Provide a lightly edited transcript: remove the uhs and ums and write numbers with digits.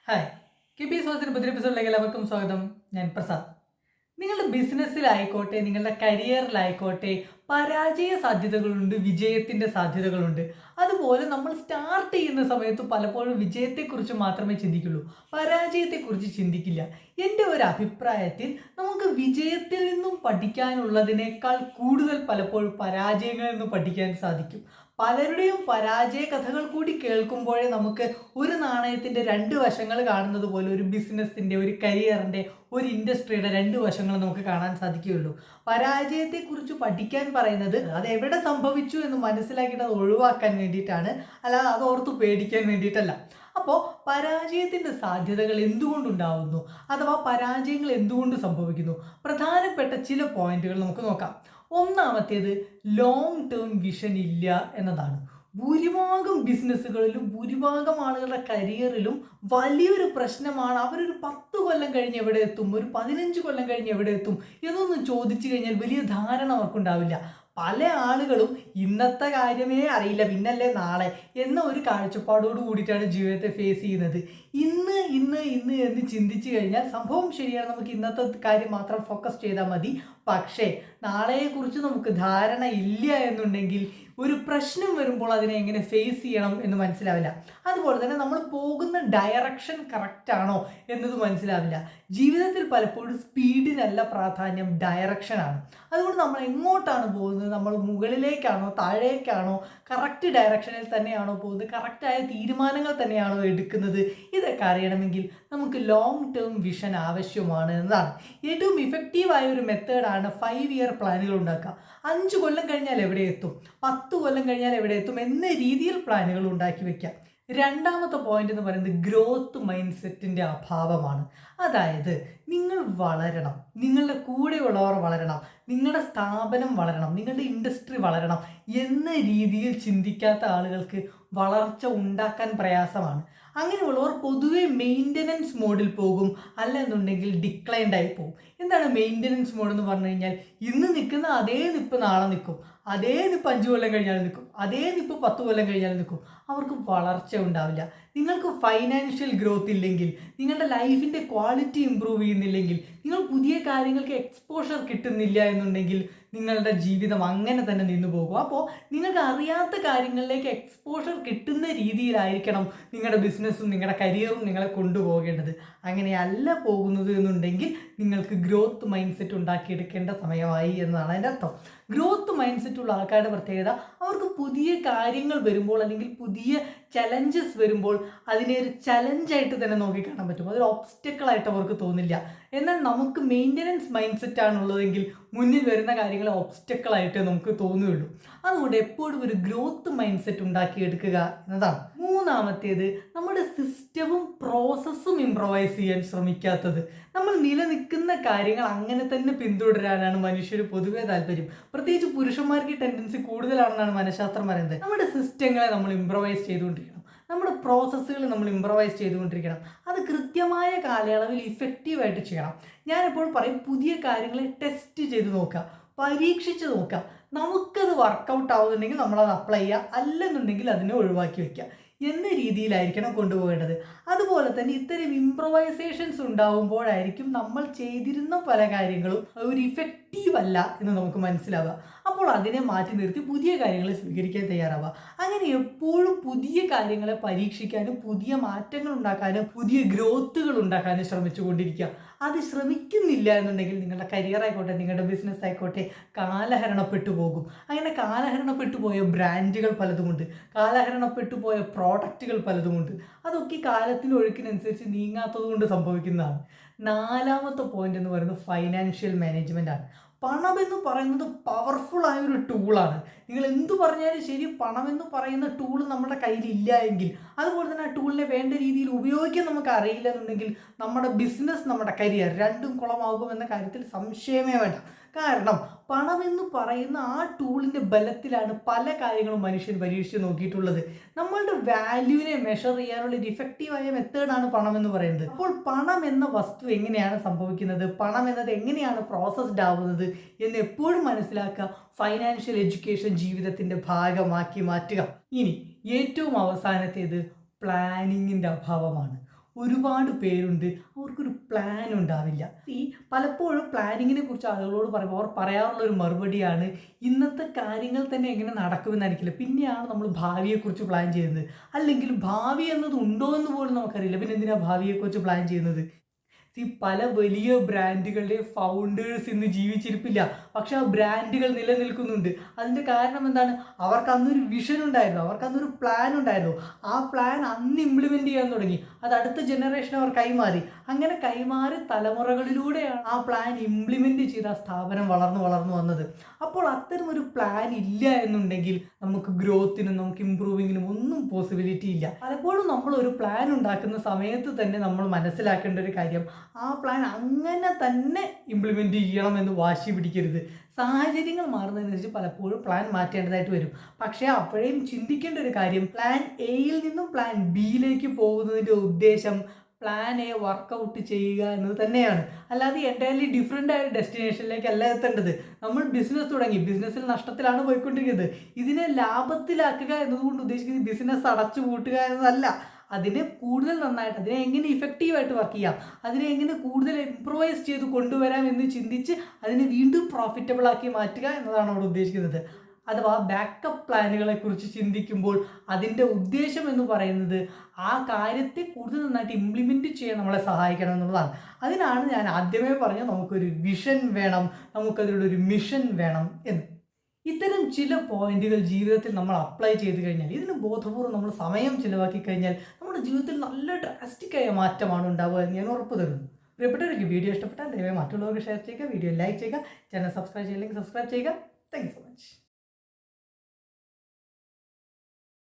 Hi, KP സോസിന്റെ പുതിയ എപ്പിസോഡിലേക്ക് എല്ലാവർക്കും സ്വാഗതം. ഞാൻ പ്രസാദ്. നിങ്ങളുടെ ബിസിനസ്സിലായിക്കോട്ടെ, നിങ്ങളുടെ കരിയറിലായിക്കോട്ടെ, പരാജയ സാധ്യതകളുണ്ട്, വിജയത്തിന്റെ സാധ്യതകളുണ്ട്. അതുപോലെ നമ്മൾ സ്റ്റാർട്ട് ചെയ്യുന്ന സമയത്ത് പലപ്പോഴും വിജയത്തെക്കുറിച്ച് മാത്രമേ ചിന്തിക്കുള്ളൂ, പരാജയത്തെക്കുറിച്ച് ചിന്തിക്കില്ല. എൻ്റെ ഒരു അഭിപ്രായത്തിൽ നമുക്ക് വിജയത്തിൽ നിന്നും പഠിക്കാനുള്ളതിനേക്കാൾ കൂടുതൽ പലപ്പോഴും പരാജയങ്ങളിൽ നിന്നും പഠിക്കാൻ സാധിക്കും. പലരുടെയും പരാജയ കഥകൾ കൂടി കേൾക്കുമ്പോഴേ നമുക്ക് ഒരു നാണയത്തിന്റെ രണ്ട് വശങ്ങൾ കാണുന്നത് പോലെ ഒരു ബിസിനസിന്റെ, ഒരു കരിയറിന്റെ, ഒരു ഇൻഡസ്ട്രിയുടെ രണ്ട് വശങ്ങൾ നമുക്ക് കാണാൻ സാധിക്കുകയുള്ളൂ. പരാജയത്തെക്കുറിച്ച് പഠിക്കാൻ പറയുന്നത് അത് എവിടെ സംഭവിച്ചു എന്ന് മനസ്സിലാക്കിയിട്ട് അത് ഒഴിവാക്കാൻ വേണ്ടിയിട്ടാണ്, അല്ലാതെ അത് ഓർത്ത് പേടിക്കാൻ വേണ്ടിയിട്ടല്ല. അപ്പോൾ പരാജയത്തിൻ്റെ സാധ്യതകൾ എന്തുകൊണ്ടുണ്ടാവുന്നു, അഥവാ പരാജയങ്ങൾ എന്തുകൊണ്ട് സംഭവിക്കുന്നു, പ്രധാനപ്പെട്ട ചില പോയിന്റുകൾ നമുക്ക് നോക്കാം. ഒന്നാമത്തേത്, ലോങ് ടേം വിഷൻ ഇല്ല എന്നതാണ്. ഭൂരിഭാഗം ബിസിനസ്സുകളിലും ഭൂരിഭാഗം ആളുകളുടെ കരിയറിലും വലിയൊരു പ്രശ്നമാണ്. അവരൊരു 10 കൊല്ലം കഴിഞ്ഞ് എവിടെ എത്തും, ഒരു 15 കൊല്ലം കഴിഞ്ഞ് എവിടെ എത്തും എന്നൊന്നും ചോദിച്ചു കഴിഞ്ഞാൽ വലിയ ധാരണ അവർക്കുണ്ടാവില്ല. പല ആളുകളും ഇന്നത്തെ കാര്യമേ അറിയില്ല, പിന്നല്ലേ നാളെ എന്ന ഒരു കാഴ്ചപ്പാടോട് കൂടിയിട്ടാണ് ജീവിതത്തെ ഫേസ് ചെയ്യുന്നത്. ഇന്ന് ഇന്ന് ഇന്ന് എന്ന് ചിന്തിച്ചു കഴിഞ്ഞാൽ സംഭവം ശരിയാണ്, നമുക്ക് ഇന്നത്തെ കാര്യം മാത്രം ഫോക്കസ് ചെയ്താൽ മതി. പക്ഷേ നാളെയെക്കുറിച്ച് നമുക്ക് ധാരണ ഇല്ല എന്നുണ്ടെങ്കിൽ ഒരു പ്രശ്നം വരുമ്പോൾ അതിനെ എങ്ങനെ ഫേസ് ചെയ്യണം എന്ന് മനസ്സിലാവില്ല. അതുപോലെ തന്നെ നമ്മൾ പോകുന്ന ഡയറക്ഷൻ കറക്റ്റ് ആണോ എന്നത് മനസ്സിലാവില്ല. ജീവിതത്തിൽ പലപ്പോഴും സ്പീഡിനല്ല പ്രാധാന്യം, ഡയറക്ഷനാണ്. അതുകൊണ്ട് നമ്മൾ എങ്ങോട്ടാണ് പോകുന്നത്, നമ്മൾ മുകളിലേക്കാണോ താഴേക്കാണോ, കറക്റ്റ് ഡയറക്ഷനിൽ തന്നെയാണോ പോകുന്നത്, കറക്റ്റായ തീരുമാനങ്ങൾ തന്നെയാണോ എടുക്കുന്നത്, ഇതൊക്കെ അറിയണമെങ്കിൽ നമുക്ക് ലോങ് ടേം വിഷൻ ആവശ്യമാണ് എന്നതാണ്. ഏറ്റവും ഇഫക്റ്റീവായ ഒരു മെത്തേഡാണ് 5 ഇയർ പ്ലാനുകൾ ഉണ്ടാക്കുക. 5 കൊല്ലം കഴിഞ്ഞാൽ എവിടെ എത്തും, 10 കൊല്ലം കഴിഞ്ഞാൽ എവിടെ എത്തും എന്ന രീതിയിൽ പ്ലാനുകൾ ഉണ്ടാക്കി വെക്കാം. രണ്ടാമത്തെ പോയിന്റ് എന്ന് പറയുന്നത് ഗ്രോത്ത് മൈൻഡ് സെറ്റിന്റെ അഭാവമാണ്. അതായത് നിങ്ങൾ വളരണം, നിങ്ങളുടെ കൂടെയുള്ളവർ വളരണം, നിങ്ങളുടെ സ്ഥാപനം വളരണം, നിങ്ങളുടെ ഇൻഡസ്ട്രി വളരണം എന്ന രീതിയിൽ ചിന്തിക്കാത്ത ആളുകൾക്ക് വളർച്ച ഉണ്ടാക്കാൻ പ്രയാസമാണ്. അങ്ങനെയുള്ളവർ പൊതുവെ മെയിൻ്റനൻസ് മോഡിൽ പോകും, അല്ലെന്നുണ്ടെങ്കിൽ ഡിക്ലൈൻഡ് ആയി പോകും. എന്താണ് മെയിൻ്റനൻസ് മോഡ് എന്ന് പറഞ്ഞു കഴിഞ്ഞാൽ, ഇന്ന് നിൽക്കുന്ന അതേ നിപ്പ് നാളെ നിൽക്കും, അതേ നിപ്പ് 5 കൊല്ലം കഴിഞ്ഞാൽ നിൽക്കും, അതേ നിപ്പ് 10 കൊല്ലം കഴിഞ്ഞാൽ നിൽക്കും. അവർക്ക് വളർച്ച ഉണ്ടാവില്ല. നിങ്ങൾക്ക് ഫൈനാൻഷ്യൽ ഗ്രോത്ത് ഇല്ലെങ്കിൽ, നിങ്ങളുടെ ലൈഫിൻ്റെ ക്വാളിറ്റി ഇമ്പ്രൂവ് ചെയ്യുന്നില്ലെങ്കിൽ, നിങ്ങൾ പുതിയ കാര്യങ്ങൾക്ക് എക്സ്പോഷർ കിട്ടുന്നില്ല എന്നുണ്ടെങ്കിൽ നിങ്ങളുടെ ജീവിതം അങ്ങനെ തന്നെ നിന്നു പോകും. അപ്പോൾ നിങ്ങൾക്ക് അറിയാത്ത കാര്യങ്ങളിലേക്ക് എക്സ്പോഷർ കിട്ടുന്ന രീതിയിലായിരിക്കണം നിങ്ങളുടെ ബിസിനസ്സും നിങ്ങളുടെ കരിയറും നിങ്ങളെ കൊണ്ടുപോകേണ്ടത്. അങ്ങനെയല്ല പോകുന്നത് എന്നുണ്ടെങ്കിൽ നിങ്ങൾക്ക് ഗ്രോത്ത് മൈൻഡ് സെറ്റ് ഉണ്ടാക്കിയെടുക്കേണ്ട സമയമായി എന്നതാണ് അതിൻ്റെ അർത്ഥം. ഗ്രോത്ത് മൈൻഡ് സെറ്റ് ഉള്ള ആൾക്കാരുടെ പ്രത്യേകത, അവർക്ക് പുതിയ കാര്യങ്ങൾ വരുമ്പോൾ അല്ലെങ്കിൽ പുതിയ ചലഞ്ചസ് വരുമ്പോൾ അതിനെ ഒരു ചലഞ്ചായിട്ട് തന്നെ നോക്കിക്കാണാൻ പറ്റും. അതൊരു ഒബ്സ്റ്റക്കിളായിട്ട് അവർക്ക് തോന്നില്ല. എന്നാൽ നമുക്ക് മെയിൻ്റനൻസ് മൈൻഡ് സെറ്റ് ആണുള്ളതെങ്കിൽ മുന്നിൽ വരുന്ന കാര്യങ്ങൾ ഒബ്സ്റ്റക്കിളായിട്ട് നമുക്ക് തോന്നുകയുള്ളൂ. അതുകൊണ്ട് എപ്പോഴും ഒരു ഗ്രോത്ത് മൈൻഡ് സെറ്റ് ഉണ്ടാക്കിയെടുക്കുക എന്നതാണ്. മൂന്നാമത്തേത്, നമ്മുടെ സിസ്റ്റവും പ്രോസസ്സും ഇംപ്രവൈസ് ചെയ്യാൻ ശ്രമിക്കാത്തത്. നമ്മൾ നിലനിൽക്കുന്ന കാര്യങ്ങൾ അങ്ങനെ തന്നെ പിന്തുടരാനാണ് മനുഷ്യർ പൊതുവെ താല്പര്യം. പ്രത്യേകിച്ച് പുരുഷന്മാർക്ക് ഈ ടെൻഡൻസി കൂടുതലാണെന്നാണ് മനഃശാസ്ത്രം പറയുന്നത്. നമ്മുടെ സിസ്റ്റങ്ങളെ നമ്മൾ ഇംപ്രവൈസ് ചെയ്തുകൊണ്ടിരിക്കണം, നമ്മുടെ പ്രോസസ്സുകൾ നമ്മൾ ഇംപ്രവൈസ് ചെയ്തുകൊണ്ടിരിക്കണം. അത് കൃത്യമായ കാലയളവിൽ ഇഫക്റ്റീവായിട്ട് ചെയ്യണം. ഞാനെപ്പോഴും പറയും, പുതിയ കാര്യങ്ങളെ ടെസ്റ്റ് ചെയ്ത് നോക്കുക, പരീക്ഷിച്ച് നോക്കുക. നമുക്കത് വർക്കൗട്ട് ആവുന്നുണ്ടെങ്കിൽ നമ്മളത് അപ്ലൈ ചെയ്യുക, അല്ലെന്നുണ്ടെങ്കിൽ അതിനെ ഒഴിവാക്കി വയ്ക്കുക എന്ന രീതിയിലായിരിക്കണം കൊണ്ടുപോകേണ്ടത്. അതുപോലെ തന്നെ ഇത്തരം ഇംപ്രവൈസേഷൻസ് ഉണ്ടാവുമ്പോഴായിരിക്കും നമ്മൾ ചെയ്തിരുന്ന പല കാര്യങ്ങളും ഒരു ഇഫക്റ്റീവ് അല്ല എന്ന് നമുക്ക് മനസ്സിലാവുക. അപ്പോൾ അതിനെ മാറ്റി നിർത്തി പുതിയ കാര്യങ്ങൾ സ്വീകരിക്കാൻ തയ്യാറാവുക. അങ്ങനെ എപ്പോഴും പുതിയ കാര്യങ്ങളെ പരീക്ഷിക്കാനും പുതിയ മാറ്റങ്ങൾ ഉണ്ടാക്കാനും പുതിയ ഗ്രോത്തുകൾ ഉണ്ടാക്കാനും ശ്രമിച്ചുകൊണ്ടിരിക്കുക. അത് ശ്രമിക്കുന്നില്ല എന്നുണ്ടെങ്കിൽ നിങ്ങളുടെ കരിയർ ആയിക്കോട്ടെ, നിങ്ങളുടെ ബിസിനസ് ആയിക്കോട്ടെ, കാലഹരണപ്പെട്ടു പോകും. അങ്ങനെ കാലഹരണപ്പെട്ടു പോയ ബ്രാൻഡുകൾ പലതുമുണ്ട്, കാലഹരണപ്പെട്ടു പോയ പ്രോഡക്റ്റുകൾ പലതുമുണ്ട്. അതൊക്കെ കാലത്തിൻ്റെ ഒഴുക്കിനനുസരിച്ച് നീങ്ങാത്തത് കൊണ്ട് സംഭവിക്കുന്നതാണ്. നാലാമത്തെ പോയിന്റ് എന്ന് പറയുന്നത് ഫൈനാൻഷ്യൽ മാനേജ്മെൻ്റ് ആണ്. പണം എന്ന് പറയുന്നത് പവർഫുൾ ആയ ഒരു ടൂളാണ്. നിങ്ങൾ എന്തു പറഞ്ഞാലും ശരി, പണം എന്ന് പറയുന്ന ടൂൾ നമ്മുടെ കയ്യിലില്ല എങ്കിൽ, അതുപോലെ തന്നെ ആ ടൂളിനെ വേണ്ട രീതിയിൽ ഉപയോഗിക്കാൻ നമുക്ക് അറിയില്ല എന്നുണ്ടെങ്കിൽ നമ്മുടെ ബിസിനസ്, നമ്മുടെ കരിയർ രണ്ടും കുളമാകുമെന്ന കാര്യത്തിൽ സംശയമേ വേണ്ട. കാരണം പണം എന്ന് പറയുന്ന ആ ടൂളിൻ്റെ ബലത്തിലാണ് പല കാര്യങ്ങളും മനുഷ്യൻ പരീക്ഷിച്ച് നോക്കിയിട്ടുള്ളത്. നമ്മളുടെ വാല്യൂവിനെ മെഷർ ചെയ്യാനുള്ള ഒരു ഇഫക്റ്റീവായ മെത്തേഡാണ് പണം എന്ന് പറയുന്നത്. അപ്പോൾ പണം എന്ന വസ്തു എങ്ങനെയാണ് സംഭവിക്കുന്നത്, പണം എന്നത് എങ്ങനെയാണ് പ്രോസസ്ഡ് ആവുന്നത് എന്ന് എപ്പോഴും മനസ്സിലാക്കുക. ഫൈനാൻഷ്യൽ എഡ്യൂക്കേഷൻ ജീവിതത്തിൻ്റെ ഭാഗമാക്കി മാറ്റുക. ഇനി ഏറ്റവും അവസാനത്തേത് പ്ലാനിങ്ങിൻ്റെ അഭാവമാണ്. ഒരുപാട് പേരുണ്ട്, അവർക്കൊരു പ്ലാൻ ഉണ്ടാവില്ല. പലപ്പോഴും പ്ലാനിങ്ങിനെ കുറിച്ച് ആളുകളോട് പറയുമ്പോൾ അവർ പറയാറുള്ള ഒരു മറുപടിയാണ്, ഇന്നത്തെ കാര്യങ്ങൾ തന്നെ എങ്ങനെ നടക്കുമെന്നായിരിക്കില്ല, പിന്നെയാണ് നമ്മൾ ഭാവിയെക്കുറിച്ച് പ്ലാൻ ചെയ്യുന്നത്. അല്ലെങ്കിൽ ഭാവി എന്നത് ഉണ്ടോ എന്ന് പോലും നമുക്കറിയില്ല, പിന്നെ എന്തിനാ ഭാവിയെക്കുറിച്ച് പ്ലാൻ ചെയ്യുന്നത്? പല വലിയ ബ്രാൻഡുകളുടെ ഫൗണ്ടേഴ്സ് ഇന്ന് ജീവിച്ചിരിപ്പില്ല. പക്ഷെ ആ ബ്രാൻഡുകൾ നിലനിൽക്കുന്നുണ്ട്. അതിൻ്റെ കാരണം എന്താണ്? അവർക്ക് അന്നൊരു വിഷൻ ഉണ്ടായിരുന്നു. അവർക്ക് അന്നൊരു പ്ലാൻ ഉണ്ടായിരുന്നു. ആ പ്ലാൻ അന്ന് ഇംപ്ലിമെന്റ് ചെയ്യാൻ തുടങ്ങി. അത് അടുത്ത ജനറേഷൻ അവർ കൈമാറി. അങ്ങനെ കൈമാറി തലമുറകളിലൂടെയാണ് ആ പ്ലാൻ ഇംപ്ലിമെന്റ് ചെയ്ത ആ സ്ഥാപനം വളർന്നു വളർന്നു വന്നത്. അപ്പോൾ അത്തരം ഒരു പ്ലാൻ ഇല്ല എന്നുണ്ടെങ്കിൽ നമുക്ക് ഗ്രോത്തിനും നമുക്ക് ഇംപ്രൂവിങ്ങിനും ഒന്നും പോസിബിലിറ്റി ഇല്ല. പലപ്പോഴും നമ്മൾ ഒരു പ്ലാൻ ഉണ്ടാക്കുന്ന സമയത്ത് തന്നെ നമ്മൾ മനസ്സിലാക്കേണ്ട ഒരു കാര്യം, ആ പ്ലാൻ അങ്ങനെ തന്നെ ഇംപ്ലിമെന്റ് ചെയ്യണമെന്ന് വാശി പിടിക്കരുത്. സാഹചര്യങ്ങൾ മാറുന്നതിനനുസരിച്ച് പലപ്പോഴും പ്ലാൻ മാറ്റേണ്ടതായിട്ട് വരും. പക്ഷേ അപ്പോഴേയും ചിന്തിക്കേണ്ട ഒരു കാര്യം, പ്ലാൻ എയിൽ നിന്നും പ്ലാൻ ബിയിലേക്ക് പോകുന്നതിൻ്റെ ഉദ്ദേശം പ്ലാൻ എ വർക്കൗട്ട് ചെയ്യുക എന്നത് തന്നെയാണ്. അല്ലാതെ എൻ്റയർലി ഡിഫറെൻ്റ് ആയ ഡെസ്റ്റിനേഷനിലേക്കല്ല എത്തേണ്ടത്. നമ്മൾ ബിസിനസ് തുടങ്ങി, ബിസിനസ്സിൽ നഷ്ടത്തിലാണ് പോയിക്കൊണ്ടിരിക്കുന്നത്. ഇതിനെ ലാഭത്തിലാക്കുക എന്നതുകൊണ്ട് ഉദ്ദേശിക്കുന്നത് ബിസിനസ് അടച്ചു പൂട്ടുക എന്നതല്ല. അതിനെ കൂടുതൽ നന്നായിട്ട്, അതിനെ എങ്ങനെ ഇഫക്റ്റീവായിട്ട് വർക്ക് ചെയ്യാം, അതിനെ എങ്ങനെ കൂടുതൽ ഇംപ്രൂവൈസ് ചെയ്ത് കൊണ്ടുവരാം എന്ന് ചിന്തിച്ച് അതിനെ വീണ്ടും പ്രോഫിറ്റബിൾ ആക്കി മാറ്റുക എന്നതാണ് അവിടെ ഉദ്ദേശിക്കുന്നത്. അഥവാ ബാക്കപ്പ് പ്ലാനുകളെ കുറിച്ച് ചിന്തിക്കുമ്പോൾ അതിൻ്റെ ഉദ്ദേശം എന്ന് പറയുന്നത് ആ കാര്യത്തെ കൂടുതൽ നന്നായിട്ട് ഇംപ്ലിമെൻറ്റ് ചെയ്യാൻ നമ്മളെ സഹായിക്കണം എന്നുള്ളതാണ്. അതിനാണ് ഞാൻ ആദ്യമേ പറഞ്ഞത്, നമുക്കൊരു വിഷൻ വേണം, നമുക്കതിലുള്ള ഒരു മിഷൻ വേണം എന്ന്. ഇത്തരം ചില പോയിന്റുകൾ ജീവിതത്തിൽ നമ്മൾ അപ്ലൈ ചെയ്ത് കഴിഞ്ഞാൽ, ഇതിന് ബോധപൂർവ്വം നമ്മൾ സമയം ചിലവാക്കി കഴിഞ്ഞാൽ നമ്മുടെ ജീവിതത്തിൽ നല്ല ഡ്രാസ്റ്റിക്കായ മാറ്റമാണ് ഉണ്ടാവുക എന്ന് ഞാൻ ഉറപ്പ് തരുന്നു. പ്രിയപ്പെട്ടവർക്ക് വീഡിയോ ഇഷ്ടപ്പെട്ടാൽ ദയവായി മറ്റുള്ളവർക്ക് ഷെയർ ചെയ്യുക, വീഡിയോ ലൈക്ക് ചെയ്യുക, ചാനൽ സബ്സ്ക്രൈബ് ചെയ്യില്ലെങ്കിൽ സബ്സ്ക്രൈബ് ചെയ്യുക. Thank you so much.